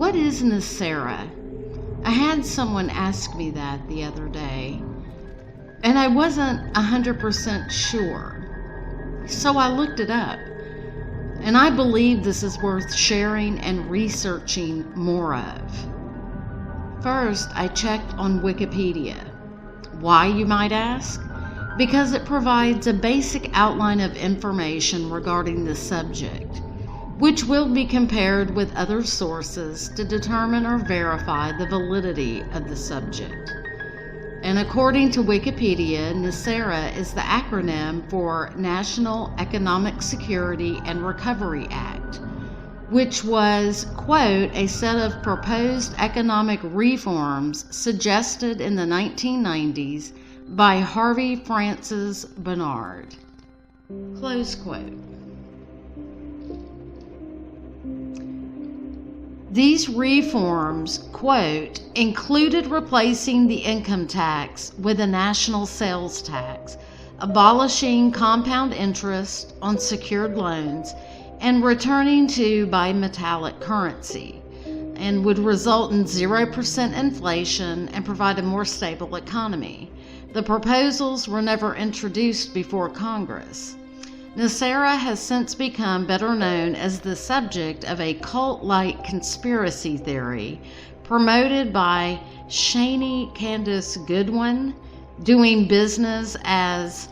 What is Nesara? I had someone ask me that the other day, and I wasn't 100% sure. So I looked it up, and I believe this is worth sharing and researching more of. First, I checked on Wikipedia. Why, you might ask? Because it provides a basic outline of information regarding the subject, which will be compared with other sources to determine or verify the validity of the subject. And according to Wikipedia, Nesara is the acronym for National Economic Security and Recovery Act, which was, quote, a set of proposed economic reforms suggested in the 1990s by Harvey Francis Barnard, close quote. These reforms, quote, included replacing the income tax with a national sales tax, abolishing compound interest on secured loans, and returning to bimetallic currency, and would result in 0% inflation and provide a more stable economy. The proposals were never introduced before Congress. Nesara has since become better known as the subject of a cult-like conspiracy theory promoted by Shani Candace Goodwin, doing business as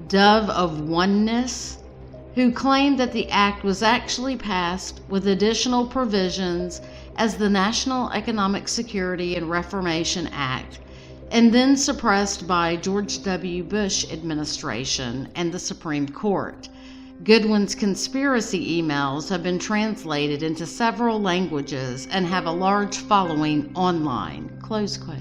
Dove of Oneness, who claimed that the act was actually passed with additional provisions as the National Economic Security and Reformation Act, and then suppressed by George W. Bush administration and the Supreme Court. Goodwin's conspiracy emails have been translated into several languages and have a large following online, close quote.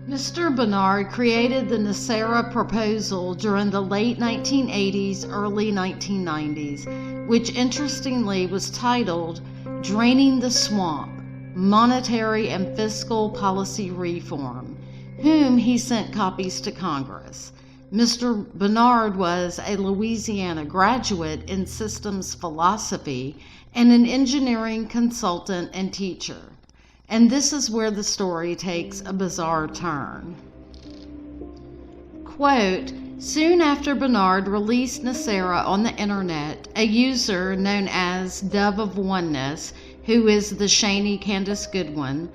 Mr. Barnard created the Nesara proposal during the late 1980s, early 1990s, which interestingly was titled Draining the Swamp, Monetary and Fiscal Policy Reform, whom he sent copies to Congress. Mr. Barnard was a Louisiana graduate in systems philosophy and an engineering consultant and teacher. And this is where the story takes a bizarre turn. Quote, soon after Barnard released Nesara on the internet, a user known as Dove of Oneness, who is the Shani Candace Goodwin,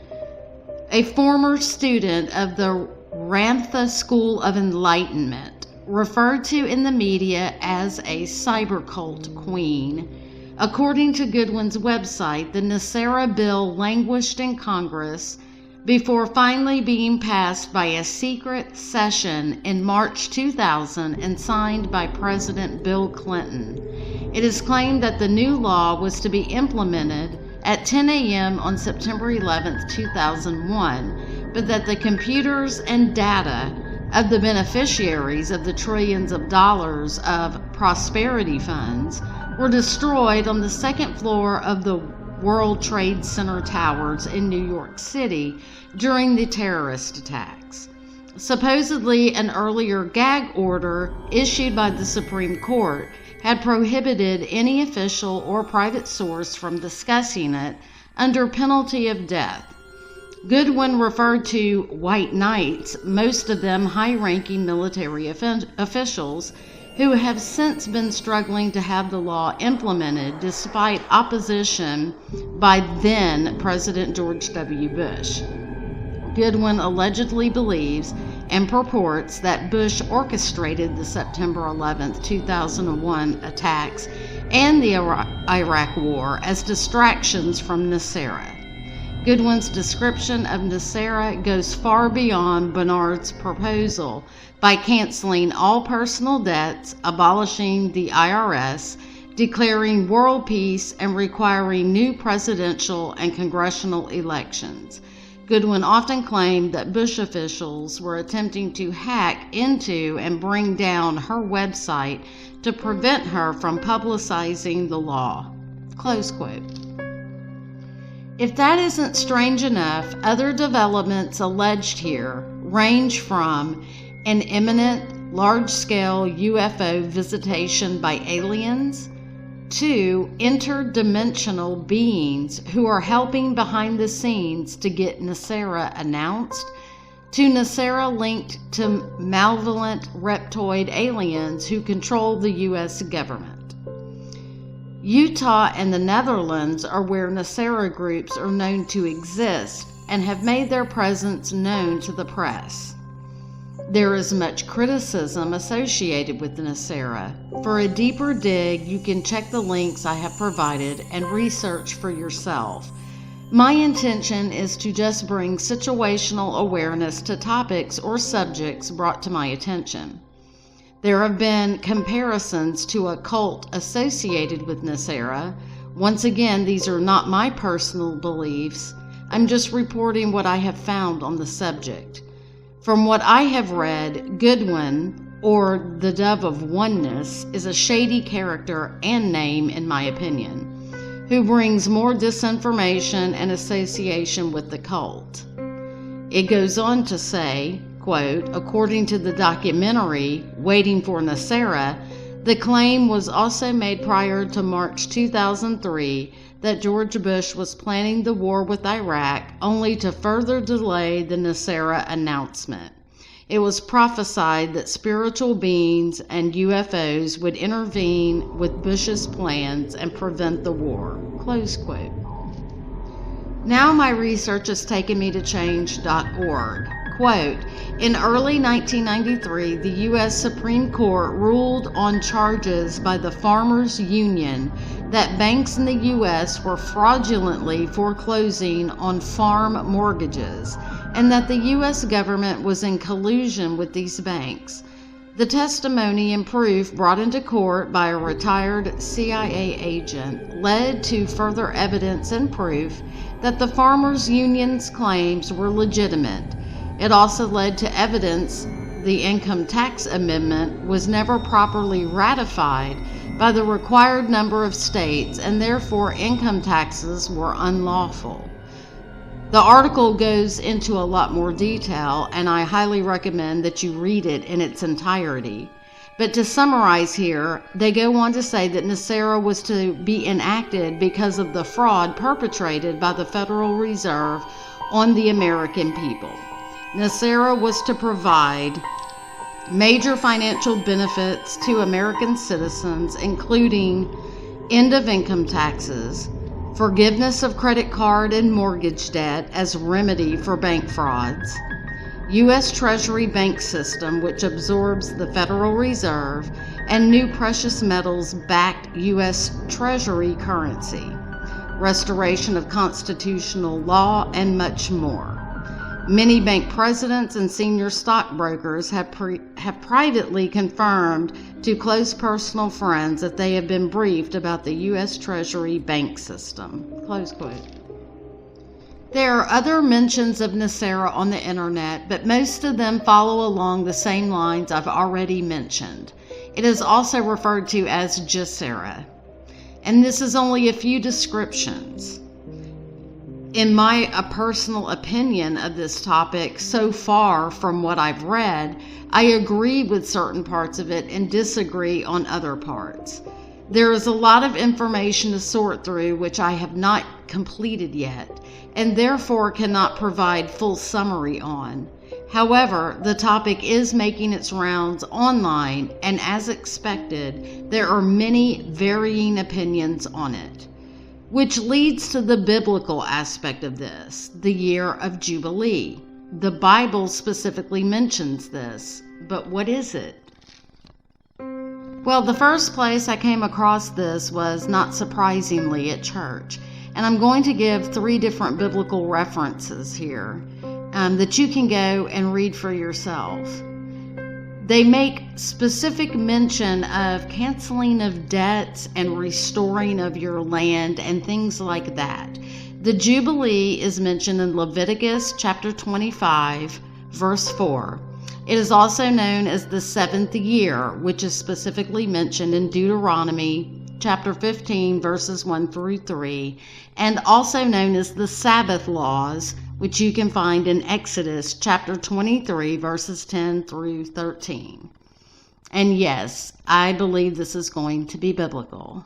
a former student of the Ramtha School of Enlightenment, referred to in the media as a cyber cult queen. According to Goodwin's website, the Nesara bill languished in Congress before finally being passed by a secret session in March 2000 and signed by President Bill Clinton. It is claimed that the new law was to be implemented at 10 a.m. on September 11, 2001, but that the computers and data of the beneficiaries of the trillions of dollars of prosperity funds were destroyed on the second floor of the World Trade Center towers in New York City during the terrorist attacks. Supposedly, an earlier gag order issued by the Supreme Court had prohibited any official or private source from discussing it under penalty of death. Goodwin referred to white knights, most of them high-ranking military officials, who have since been struggling to have the law implemented despite opposition by then President George W. Bush. Goodwin allegedly believes and purports that Bush orchestrated the September 11, 2001 attacks and the Iraq War as distractions from Nesara. Goodwin's description of Nesara goes far beyond Barnard's proposal by canceling all personal debts, abolishing the IRS, declaring world peace, and requiring new presidential and congressional elections. Goodwin often claimed that Bush officials were attempting to hack into and bring down her website to prevent her from publicizing the law. Close quote. If that isn't strange enough, other developments alleged here range from an imminent large-scale UFO visitation by aliens, 2 interdimensional beings who are helping behind the scenes to get Nesara announced, to Nesara linked to malevolent reptoid aliens who control the U.S. government. Utah and the Netherlands are where Nesara groups are known to exist and have made their presence known to the press. There is much criticism associated with the Nesara. For a deeper dig, you can check the links I have provided and research for yourself. My intention is to just bring situational awareness to topics or subjects brought to my attention. There have been comparisons to a cult associated with Nesara. Once again, these are not my personal beliefs. I'm just reporting what I have found on the subject. From what I have read, Goodwin, or the Dove of Oneness, is a shady character and name in my opinion, who brings more disinformation and association with the cult. It goes on to say, quote, according to the documentary, Waiting for Nesara, the claim was also made prior to March 2003 that George Bush was planning the war with Iraq only to further delay the Nesara announcement. It was prophesied that spiritual beings and UFOs would intervene with Bush's plans and prevent the war. Close quote. Now my research has taken me to change.org. Quote, in early 1993, the U.S. Supreme Court ruled on charges by the Farmers Union that banks in the U.S. were fraudulently foreclosing on farm mortgages and that the U.S. government was in collusion with these banks. The testimony and proof brought into court by a retired CIA agent led to further evidence and proof that the Farmers Union's claims were legitimate. It also led to evidence the income tax amendment was never properly ratified by the required number of states, and therefore income taxes were unlawful. The article goes into a lot more detail, and I highly recommend that you read it in its entirety. But to summarize here, they go on to say that Nesara was to be enacted because of the fraud perpetrated by the Federal Reserve on the American people. Nesara was to provide major financial benefits to American citizens, including end of income taxes, forgiveness of credit card and mortgage debt as remedy for bank frauds, U.S. Treasury bank system, which absorbs the Federal Reserve, and new precious metals-backed U.S. Treasury currency, restoration of constitutional law, and much more. Many bank presidents and senior stockbrokers have privately confirmed to close personal friends that they have been briefed about the U.S. Treasury bank system. Close quote. There are other mentions of Nesara on the internet, but most of them follow along the same lines I've already mentioned. It is also referred to as Gesara, and this is only a few descriptions. In my personal opinion of this topic, so far from what I've read, I agree with certain parts of it and disagree on other parts. There is a lot of information to sort through which I have not completed yet, and therefore cannot provide full summary on. However, the topic is making its rounds online, and as expected, there are many varying opinions on it. Which leads to the biblical aspect of this, the year of Jubilee. The Bible specifically mentions this, but what is it? Well, the first place I came across this was, not surprisingly, at church. And I'm going to give 3 different biblical references here that you can go and read for yourself. They make specific mention of canceling of debts and restoring of your land and things like that. The Jubilee is mentioned in Leviticus chapter 25, verse 4. It is also known as the 7th year, which is specifically mentioned in Deuteronomy chapter 15, verses 1 through 3, and also known as the Sabbath laws, which you can find in Exodus chapter 23, verses 10 through 13. And yes, I believe this is going to be biblical.